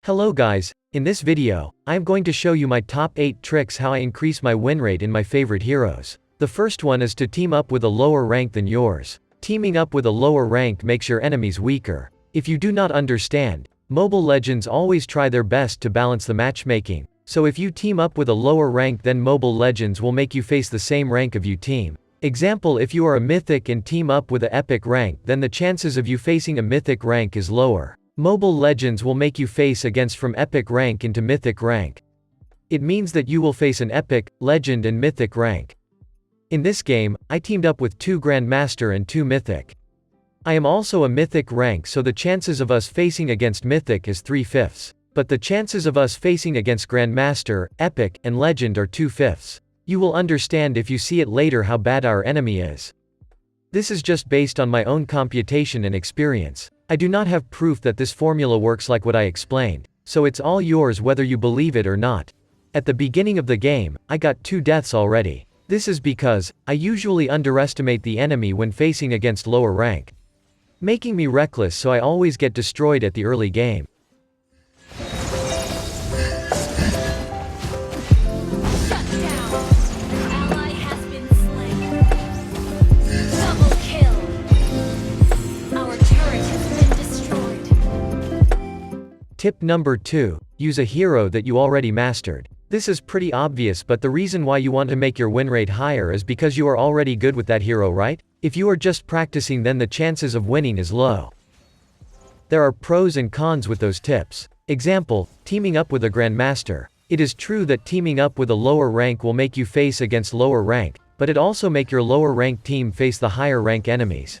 Hello guys, in this video, I am going to show you my top 8 tricks how I increase my win rate in my favorite heroes. The first one is to team up with a lower rank than yours. Teaming up with a lower rank makes your enemies weaker. If you do not understand, Mobile Legends always try their best to balance the matchmaking, so if you team up with a lower rank then Mobile Legends will make you face the same rank of you team. Example, if you are a Mythic and team up with a Epic rank then the chances of you facing a Mythic rank is lower. Mobile Legends will make you face against from Epic rank into Mythic rank. It means that you will face an Epic, Legend and Mythic rank. In this game, I teamed up with 2 Grandmaster and 2 Mythic. I am also a Mythic rank, so the chances of us facing against Mythic is 3/5. But the chances of us facing against Grandmaster, Epic, and Legend are 2/5. You will understand if you see it later how bad our enemy is. This is just based on my own computation and experience. I do not have proof that this formula works like what I explained, so it's all yours whether you believe it or not. At the beginning of the game, I got 2 deaths already. This is because, I usually underestimate the enemy when facing against lower rank, making me reckless, so I always get destroyed at the early game. Tip number 2, use a hero that you already mastered. This is pretty obvious, but the reason why you want to make your win rate higher is because you are already good with that hero, right? If you are just practicing then the chances of winning is low. There are pros and cons with those tips. Example, teaming up with a Grandmaster. It is true that teaming up with a lower rank will make you face against lower rank, but it also make your lower rank team face the higher rank enemies.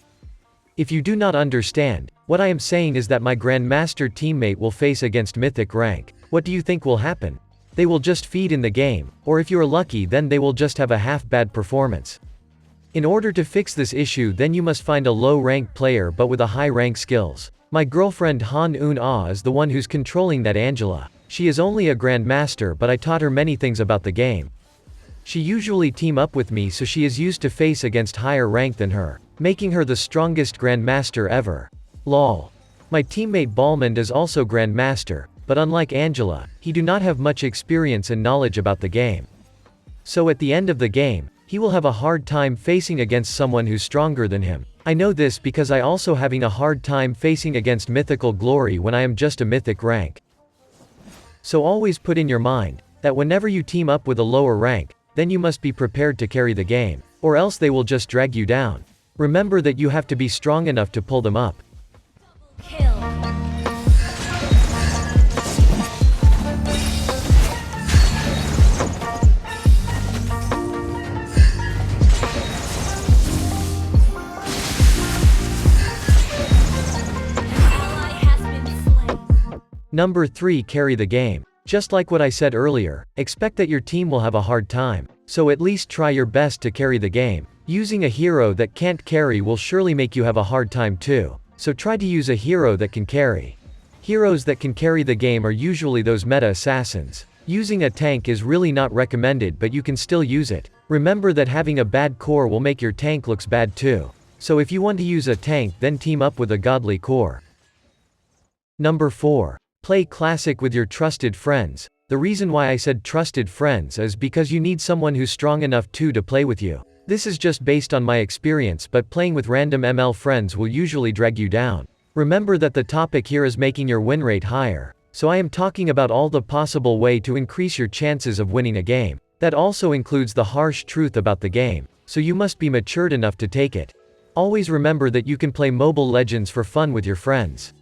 If you do not understand, what I am saying is that my Grandmaster teammate will face against Mythic rank. What do you think will happen? They will just feed in the game, or if you are lucky then they will just have a half-bad performance. In order to fix this issue then you must find a low-rank player but with a high-rank skills. My girlfriend Han Un Ah is the one who's controlling that Angela. She is only a Grandmaster but I taught her many things about the game. She usually team up with me so she is used to face against higher rank than her, making her the strongest Grandmaster ever. Lol. My teammate Balmond is also Grandmaster, but unlike Angela, he do not have much experience and knowledge about the game. So at the end of the game, he will have a hard time facing against someone who's stronger than him. I know this because I also having a hard time facing against Mythical Glory when I am just a Mythic rank. So always put in your mind, that whenever you team up with a lower rank, then you must be prepared to carry the game, or else they will just drag you down. Remember that you have to be strong enough to pull them up. Kill. Number 3, carry the game. Just like what I said earlier, expect that your team will have a hard time, so at least try your best to carry the game. Using a hero that can't carry will surely make you have a hard time too, so try to use a hero that can carry. Heroes that can carry the game are usually those meta assassins. Using a tank is really not recommended, but you can still use it. Remember that having a bad core will make your tank looks bad too. So if you want to use a tank then team up with a godly core. Number 4. Play Classic with your trusted friends. The reason why I said trusted friends is because you need someone who's strong enough to play with you. This is just based on my experience, but playing with random ML friends will usually drag you down. Remember that the topic here is making your win rate higher. So I am talking about all the possible way to increase your chances of winning a game. That also includes the harsh truth about the game, so you must be matured enough to take it. Always remember that you can play Mobile Legends for fun with your friends.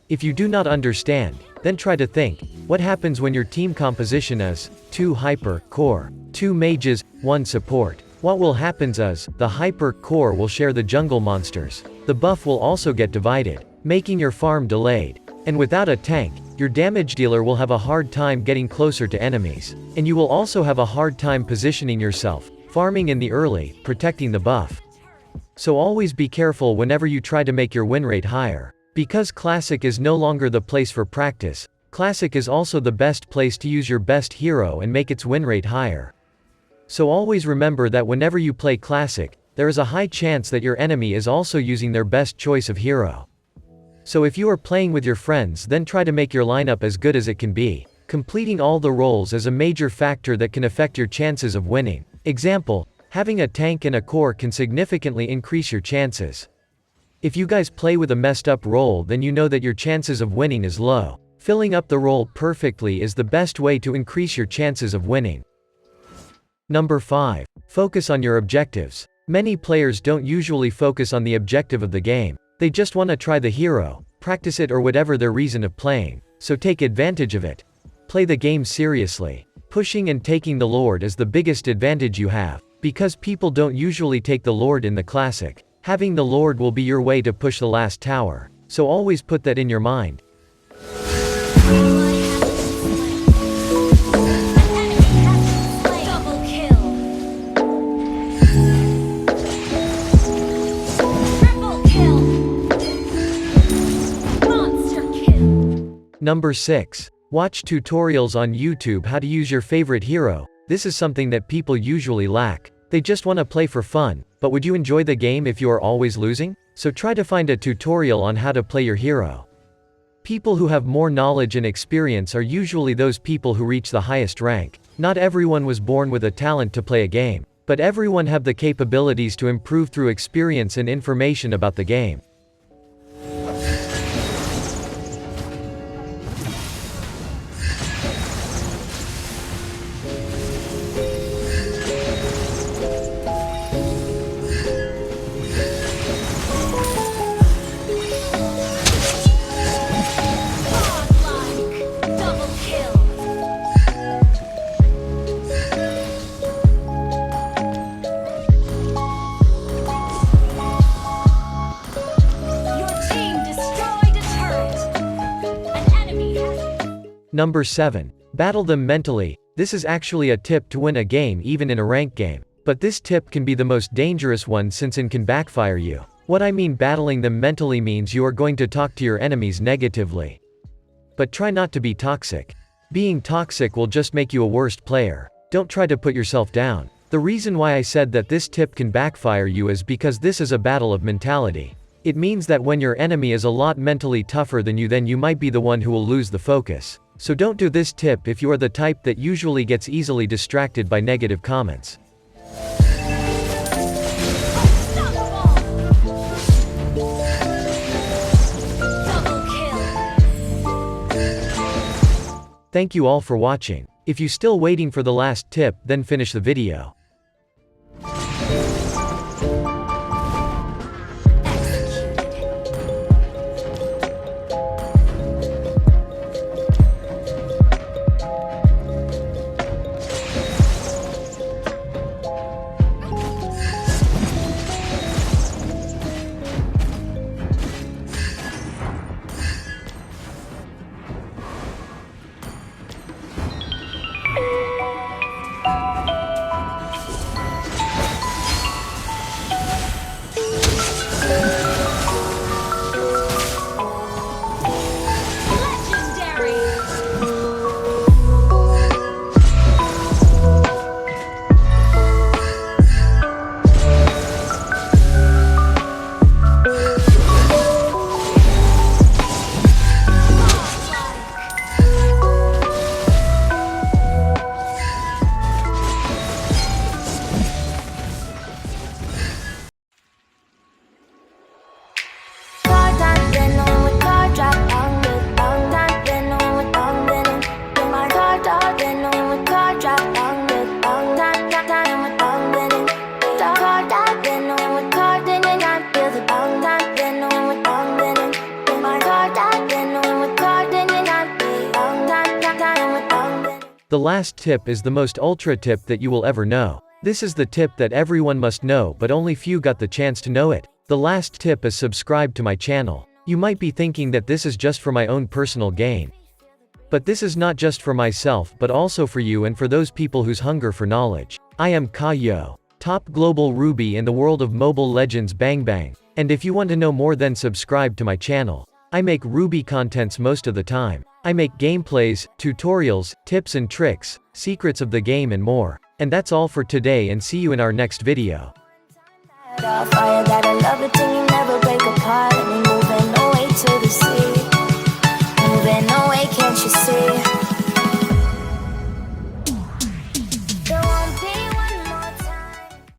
If you do not understand, then try to think, what happens when your team composition is 2 hyper core, 2 mages, 1 support. What will happen is, the hyper core will share the jungle monsters. The buff will also get divided, making your farm delayed. And without a tank, your damage dealer will have a hard time getting closer to enemies. And you will also have a hard time positioning yourself, farming in the early, protecting the buff. So always be careful whenever you try to make your win rate higher. Because Classic is no longer the place for practice, Classic is also the best place to use your best hero and make its win rate higher. So always remember that whenever you play Classic, there is a high chance that your enemy is also using their best choice of hero. So if you are playing with your friends, then try to make your lineup as good as it can be. Completing all the roles is a major factor that can affect your chances of winning. Example, having a tank and a core can significantly increase your chances. If you guys play with a messed up role, then you know that your chances of winning is low. Filling up the role perfectly is the best way to increase your chances of winning. Number 5. Focus on your objectives. Many players don't usually focus on the objective of the game. They just want to try the hero, practice it, or whatever their reason of playing. So take advantage of it. Play the game seriously. Pushing and taking the Lord is the biggest advantage you have. Because people don't usually take the Lord in the classic, having the Lord will be your way to push the last tower. So always put that in your mind. Number 6. Watch tutorials on YouTube how to use your favorite hero. This is something that people usually lack. They just want to play for fun, but would you enjoy the game if you are always losing? So try to find a tutorial on how to play your hero. People who have more knowledge and experience are usually those people who reach the highest rank. Not everyone was born with a talent to play a game, but everyone have the capabilities to improve through experience and information about the game. Number 7. Battle them mentally. This is actually a tip to win a game even in a ranked game. But this tip can be the most dangerous one since it can backfire you. What I mean battling them mentally means you are going to talk to your enemies negatively. But try not to be toxic. Being toxic will just make you a worse player. Don't try to put yourself down. The reason why I said that this tip can backfire you is because this is a battle of mentality. It means that when your enemy is a lot mentally tougher than you, then you might be the one who will lose the focus. So don't do this tip if you are the type that usually gets easily distracted by negative comments. Thank you all for watching. If you still waiting for the last tip, then finish the video. The last tip is the most ultra tip that you will ever know. This is the tip that everyone must know, but only few got the chance to know it. The last tip is subscribe to my channel. You might be thinking that this is just for my own personal gain. But this is not just for myself but also for you and for those people whose hunger for knowledge. I am Kayo, top global Ruby in the world of Mobile Legends Bang Bang. And if you want to know more, then subscribe to my channel. I make Ruby contents most of the time. I make gameplays, tutorials, tips and tricks, secrets of the game and more. And that's all for today, and see you in our next video. to the sea. Moving away, can't you see?